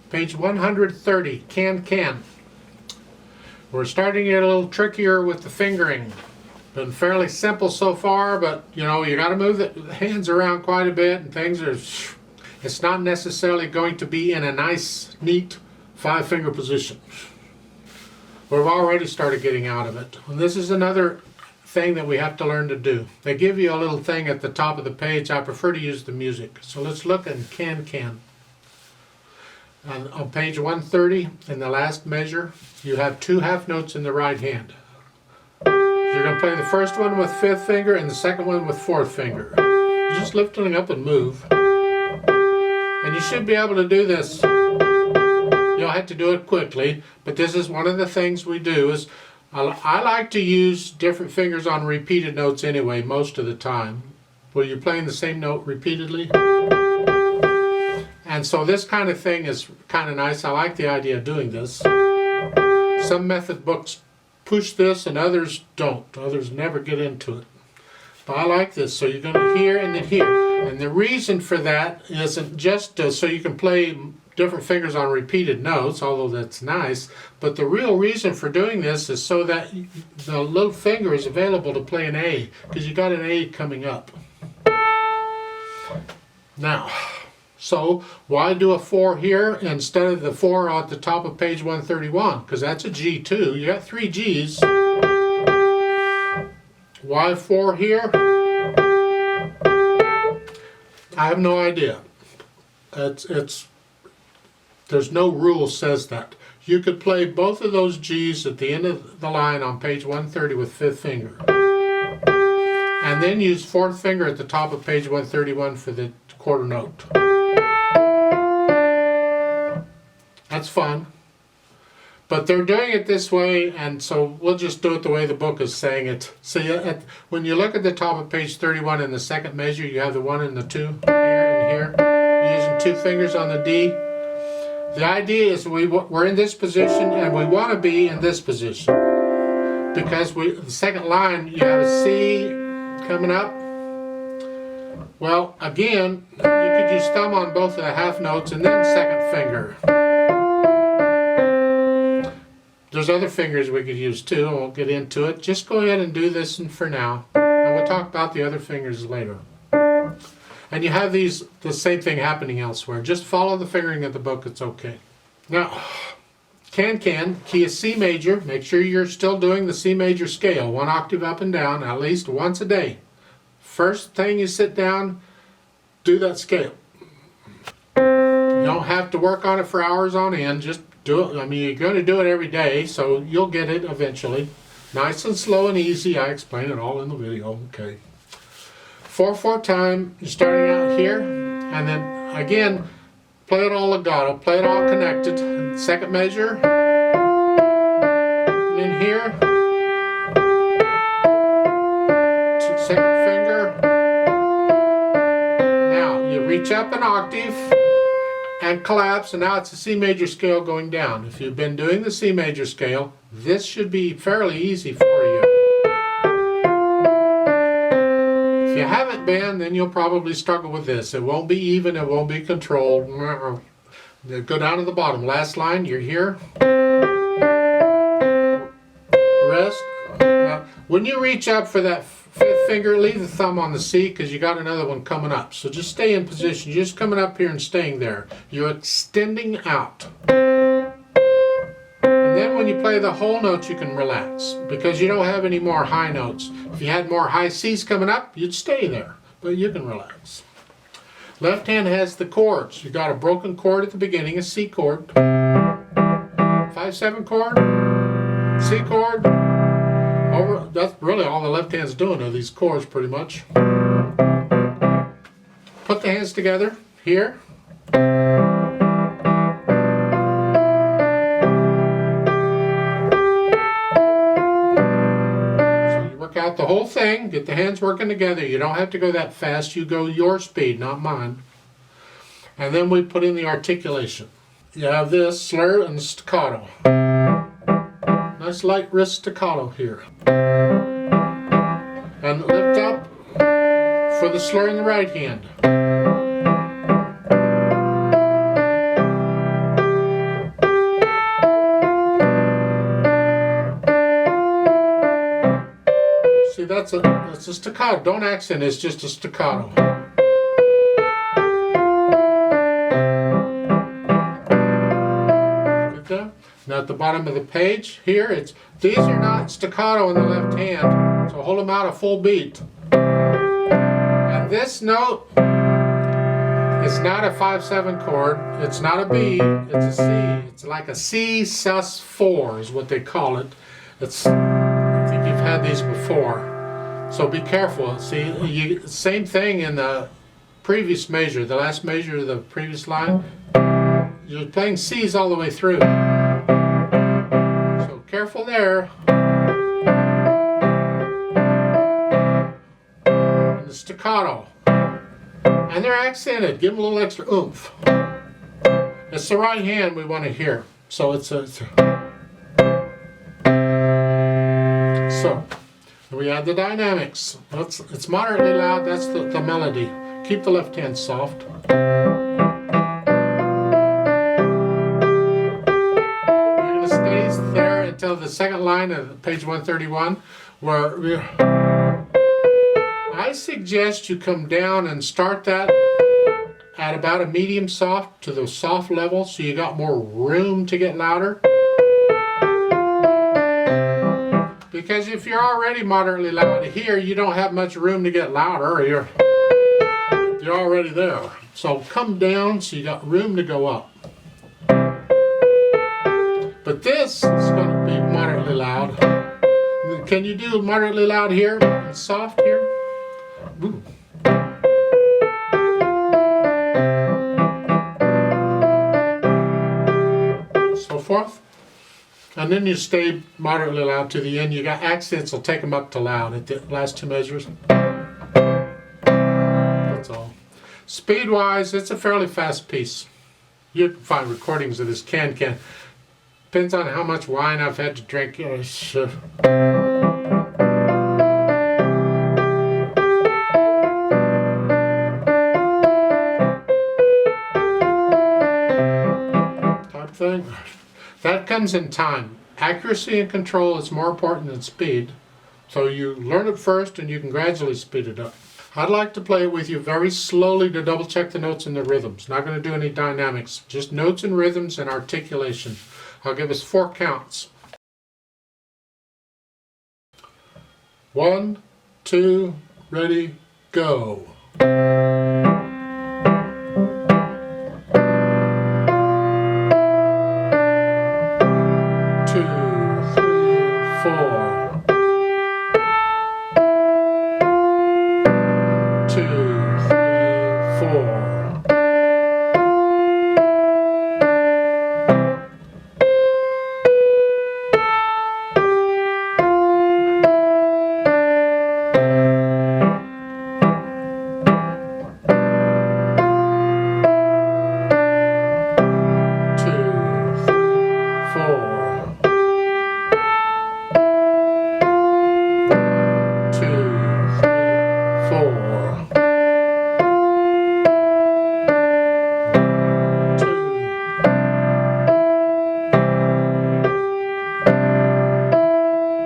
Page 130, can. We're starting to get a little trickier with the fingering. Been fairly simple so far, but you know, you got to move the hands around quite a bit and things are, it's not necessarily going to be in a nice, neat 5-finger position. We've already started getting out of it. And this is another thing that we have to learn to do. They give you a little thing at the top of the page. I prefer to use the music. So let's look at can. On page 130, in the last measure, you have 2 half notes in the right hand. You're going to play the first one with 5th finger and the second one with 4th finger. You're just lifting up and move. And you should be able to do this. You'll have to do it quickly, but this is one of the things we do. Is I like to use different fingers on repeated notes anyway, most of the time. Where you're playing the same note repeatedly. And so this kind of thing is kind of nice. I like the idea of doing this. Some method books push this and others don't. Others never get into it. But I like this. So you're going to hear and then hear. And the reason for that isn't just so you can play different fingers on repeated notes, although that's nice. But the real reason for doing this is so that the little finger is available to play an A, because you got an A coming up. Now, so why do a 4 here instead of the 4 at the top of page 131? Because that's a G too. You got 3 Gs. Why 4 here? I have no idea. There's no rule says that. You could play both of those Gs at the end of the line on page 130 with 5th finger. And then use 4th finger at the top of page 131 for the quarter note. That's fun. But they're doing it this way, and so we'll just do it the way the book is saying it. See, when you look at the top of page 31 in the second measure, you have the 1 and the 2 here and here. You're using 2 fingers on the D. The idea is we're in this position and we want to be in this position. Because the second line, you have a C coming up. Well, again, you could use thumb on both of the half notes and then second finger. There's other fingers we could use too. I won't get into it. Just go ahead and do this for now. And we'll talk about the other fingers later. And you have the same thing happening elsewhere. Just follow the fingering of the book. It's okay. Now, can, key is C major. Make sure you're still doing the C major scale. 1 octave up and down at least once a day. First thing you sit down, do that scale. You don't have to work on it for hours on end. Just do it. I mean, you're going to do it every day, so you'll get it eventually. Nice and slow and easy. I explain it all in the video. Okay. 4/4 time. You're starting out here, and then again, play it all legato. Play it all connected. Second measure. And then here. Second finger. Now you reach up an octave and collapse, and now it's a C major scale going down. If you've been doing the C major scale, this should be fairly easy for you. If you haven't been, then you'll probably struggle with this. It won't be even, it won't be controlled. Go down to the bottom. Last line, you're here. Rest. Now, when you reach up for that 5th finger, leave the thumb on the C because you got another one coming up. So just stay in position. You're just coming up here and staying there. You're extending out. And then when you play the whole notes, you can relax because you don't have any more high notes. If you had more high C's coming up, you'd stay there, but you can relax. Left hand has the chords. You got a broken chord at the beginning, a C chord, 5/7 chord, C chord. That's really all the left hand's doing are these chords pretty much. Put the hands together here. So you work out the whole thing, get the hands working together. You don't have to go that fast. You go your speed, not mine. And then we put in the articulation. You have this slur and staccato. Nice light wrist staccato here. And lift up for the slur in the right hand. that's a staccato. Don't accent, it's just a staccato. Good there? Now at the bottom of the page here, these are not staccato in the left hand, so hold them out a full beat. And this note is not a 5/7 chord, it's not a B, it's a C. It's like a C sus4 is what they call it. I think you've had these before, so be careful. See, same thing in the previous measure, the last measure of the previous line. You're playing C's all the way through. So careful there. And the staccato. And they're accented. Give them a little extra oomph. It's the right hand we want to hear. So so we add the dynamics. It's moderately loud. That's the melody. Keep the left hand soft. You're going to stay there until the second line of page 131, where I suggest you come down and start that at about a medium soft to the soft level, so you got more room to get louder. Because if you're already moderately loud here, you don't have much room to get louder. You're already there. So come down so you got room to go up. But this is going to be moderately loud. Can you do moderately loud here and soft here? Ooh. So forth. And then you stay moderately loud to the end. You got accents, will take them up to loud at the last two measures. That's all. Speed-wise, it's a fairly fast piece. You can find recordings of this can. Depends on how much wine I've had to drink. Type thing. That comes in time. Accuracy and control is more important than speed. So you learn it first and you can gradually speed it up. I'd like to play it with you very slowly to double check the notes and the rhythms. Not going to do any dynamics. Just notes and rhythms and articulation. I'll give us 4 counts. 1, 2, ready, go. 2, 3, 4. 2, 3, 4.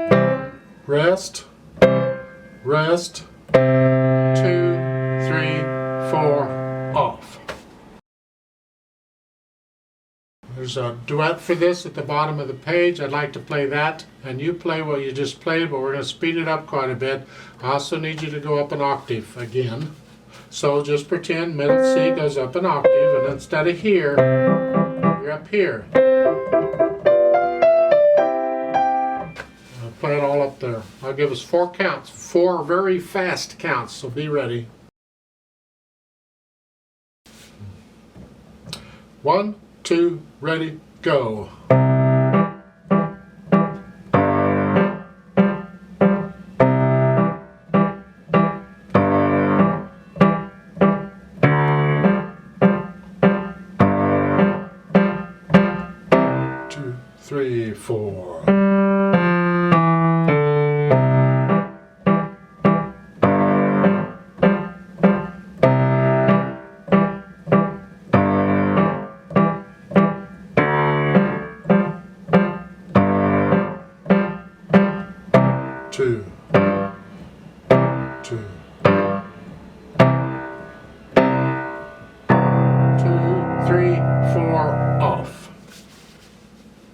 2, rest, 2, 3, 4, off. There's a duet for this at the bottom of the page. I'd like to play that, and you play what you just played, but we're going to speed it up quite a bit. I also need you to go up an octave again. So just pretend middle C goes up an octave, and instead of here, you're up here. Play it all up there. I'll give us 4 counts, 4 very fast counts, so be ready. 1, 2, ready, go. 2, 3, 4. 2, Cherub.